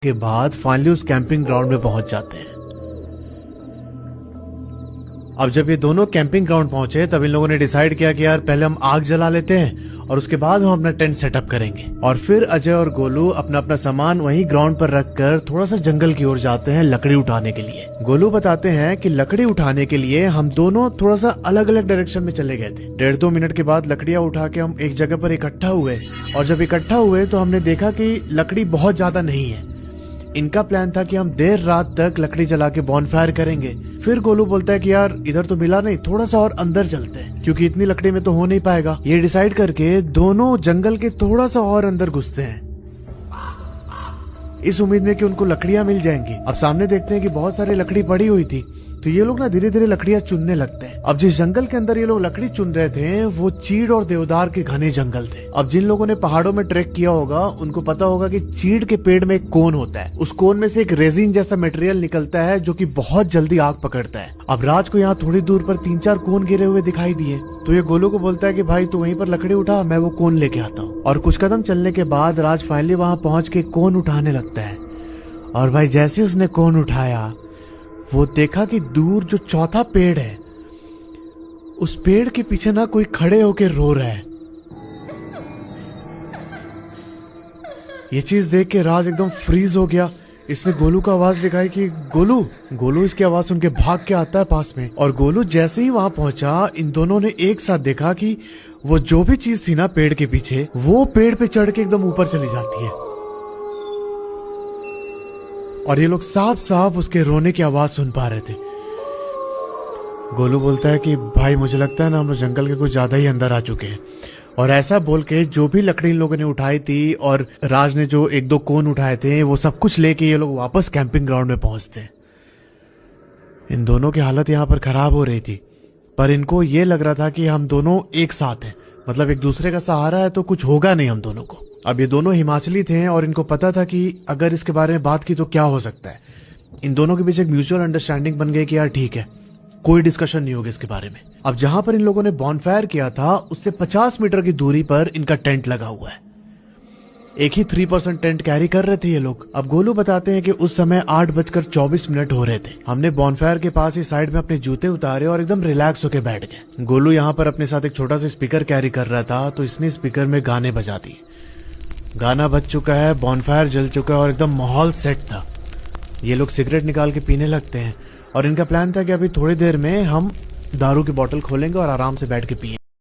के बाद फाइनली उस कैंपिंग ग्राउंड में पहुंच जाते हैं। अब जब ये दोनों कैंपिंग ग्राउंड पहुंचे तब इन लोगों ने डिसाइड किया कि यार पहले हम आग जला लेते हैं और उसके बाद हम अपना टेंट सेटअप करेंगे। और फिर अजय और गोलू अपना अपना सामान वहीं ग्राउंड पर रखकर थोड़ा सा जंगल की ओर जाते हैं लकड़ी उठाने के लिए। गोलू बताते हैं कि लकड़ी उठाने के लिए हम दोनों थोड़ा सा अलग अलग डायरेक्शन में चले गए थे। 1.5-2 मिनट के बाद लकड़ियां उठा के हम एक जगह पर इकट्ठा हुए और जब इकट्ठा हुए तो हमने देखा कि लकड़ी बहुत ज्यादा नहीं है। इनका प्लान था कि हम देर रात तक लकड़ी जला के बॉनफायर करेंगे। फिर गोलू बोलता है कि यार इधर तो मिला नहीं, थोड़ा सा और अंदर चलते हैं क्योंकि इतनी लकड़ी में तो हो नहीं पाएगा। ये डिसाइड करके दोनों जंगल के थोड़ा सा और अंदर घुसते हैं इस उम्मीद में कि उनको लकड़ियां मिल जाएंगी। अब सामने देखते हैं कि बहुत सारी लकड़ी पड़ी हुई थी तो ये लोग ना धीरे धीरे लकड़ियां चुनने लगते हैं। अब जिस जंगल के अंदर ये लोग लकड़ी चुन रहे थे वो चीड़ और देवदार के घने जंगल थे। अब जिन लोगों ने पहाड़ों में ट्रैक किया होगा उनको पता होगा कि चीड़ के पेड़ में एक कोन होता है। उस कोन में से एक रेजिन जैसा मटेरियल निकलता है जो कि बहुत जल्दी आग पकड़ता है। अब राज को यहाँ थोड़ी दूर पर 3-4 कोन गिरे हुए दिखाई दिए तो ये गोलू को बोलता है कि भाई तू वहीं पर लकड़ी उठा, मैं वो कोन लेके आता हूँ। और कुछ कदम चलने के बाद राज फाइनली वहाँ पहुंच के कोन उठाने लगता है। और भाई जैसे उसने कोन उठाया वो देखा कि दूर जो चौथा पेड़ है उस पेड़ के पीछे ना कोई खड़े होके रो रहा है। ये चीज देख के राज एकदम फ्रीज हो गया। इसने गोलू को आवाज दिखाई कि गोलू। गोलू इसकी आवाज सुन के भाग के आता है पास में और गोलू जैसे ही वहां पहुंचा इन दोनों ने एक साथ देखा कि वो जो भी चीज थी ना पेड़ के पीछे वो पेड़ पे चढ़ के एकदम ऊपर चली जाती है और ये लोग साफ साफ उसके रोने की आवाज सुन पा रहे थे। गोलू बोलता है कि भाई मुझे लगता है ना हम लोग जंगल के कुछ ज्यादा ही अंदर आ चुके हैं। और ऐसा बोल के जो भी लकड़ी इन लोगों ने उठाई थी और राज ने जो 1-2 कोन उठाए थे वो सब कुछ लेके ये लोग वापस कैंपिंग ग्राउंड में पहुंचते हैं। इन दोनों की हालत यहाँ पर खराब हो रही थी पर इनको ये लग रहा था कि हम दोनों एक साथ हैं, मतलब एक दूसरे का सहारा है तो कुछ होगा नहीं हम दोनों को। अब ये दोनों हिमाचली थे और इनको पता था कि अगर इसके बारे में बात की तो क्या हो सकता है। इन दोनों के बीच एक म्यूचुअल अंडरस्टैंडिंग बन गई कि यार ठीक है कोई डिस्कशन नहीं होगा इसके बारे में। अब जहां पर इन लोगों ने बॉनफायर किया था उससे 50 मीटर की दूरी पर इनका टेंट लगा हुआ है। एक ही 3% टेंट कैरी कर रहे थे ये लोग। अब गोलू बताते हैं कि उस समय 8:24 हो रहे थे। हमने बॉनफायर के पास ही साइड में अपने जूते उतारे और एकदम रिलैक्स होकर बैठ गए। गोलू यहाँ पर अपने साथ एक छोटा सा स्पीकर कैरी कर रहा था तो इसने स्पीकर में गाने बजा दिए। गाना बज चुका है, बॉनफायर जल चुका है और एकदम माहौल सेट था। ये लोग सिगरेट निकाल के पीने लगते हैं और इनका प्लान था कि अभी थोड़ी देर में हम दारू की बोतल खोलेंगे और आराम से बैठ के पिएंगे।